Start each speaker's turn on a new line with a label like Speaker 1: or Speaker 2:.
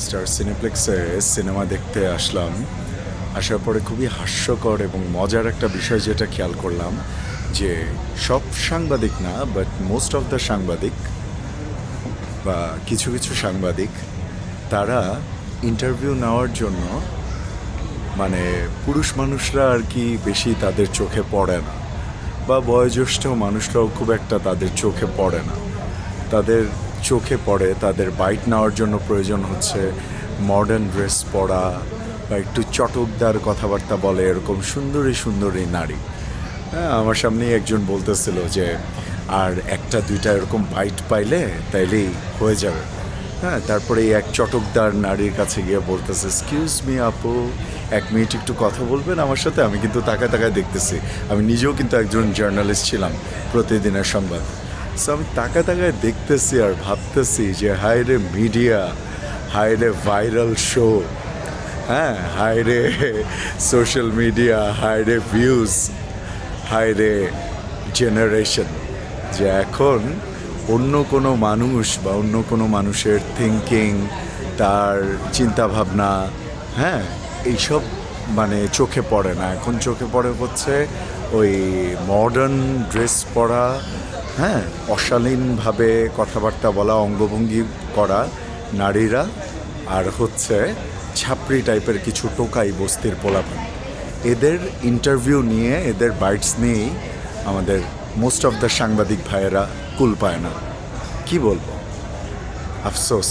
Speaker 1: Star সিনেপ্লেক্সে cinema দেখতে আসলাম। আসার পরে খুবই হাস্যকর এবং মজার একটা বিষয় যেটা খেয়াল করলাম যে সব সাংবাদিক না, বাট মোস্ট অফ দ্য সাংবাদিক বা কিছু কিছু সাংবাদিক তারা ইন্টারভিউ নেওয়ার জন্য মানে পুরুষ মানুষরা আর কি বেশি তাদের চোখে পড়ে না, বা বয়োজ্যেষ্ঠ মানুষরাও খুব একটা তাদের চোখে পড়ে না। তাদের চোখে পড়ে তাদের বাইট নেওয়ার জন্য প্রয়োজন হচ্ছে মডার্ন ড্রেস পরা বা একটু চটকদার কথাবার্তা বলে এরকম সুন্দরী সুন্দরী নারী। হ্যাঁ, আমার সামনেই একজন বলতেছিল যে আর একটা দুইটা এরকম বাইট পাইলে তাইলেই হয়ে যাবে। হ্যাঁ, তারপরে এই এক চটকদার নারীর কাছে গিয়ে বলতেছে, এক্সকিউজ মি আপু, 1 মিনিট একটু কথা বলবেন আমার সাথে? আমি কিন্তু তাকায় তাকায় দেখতেছি, আমি নিজেও কিন্তু একজন জার্নালিস্ট ছিলাম প্রতিদিনের সংবাদ। সো আমি তাকায় তাকায় দেখতেছি আর ভাবতেছি যে হায় রে মিডিয়া, হায় রে ভাইরাল শো, হ্যাঁ, হায় রে সোশ্যাল মিডিয়া, হায় রে ভিউজ, হায় রে জেনারেশন, যে এখন অন্য কোনো মানুষ বা অন্য কোনো মানুষের থিঙ্কিং, তার চিন্তাভাবনা, হ্যাঁ, এইসব মানে চোখে পড়ে না। এখন চোখে পড়ে হচ্ছে ওই মডার্ন ড্রেস পরা, হ্যাঁ, অশালীনভাবে কথাবার্তা বলা, অঙ্গভঙ্গি করা নারীরা, আর হচ্ছে ছাপড়ি টাইপের কিছু টোকাই বস্তির পোলাপান। এদের ইন্টারভিউ নিয়ে, এদের বাইটস নিয়েই আমাদের মোস্ট অফ দ্য সাংবাদিক ভাইয়েরা কুল পায় না। কি বলবো, আফসোস।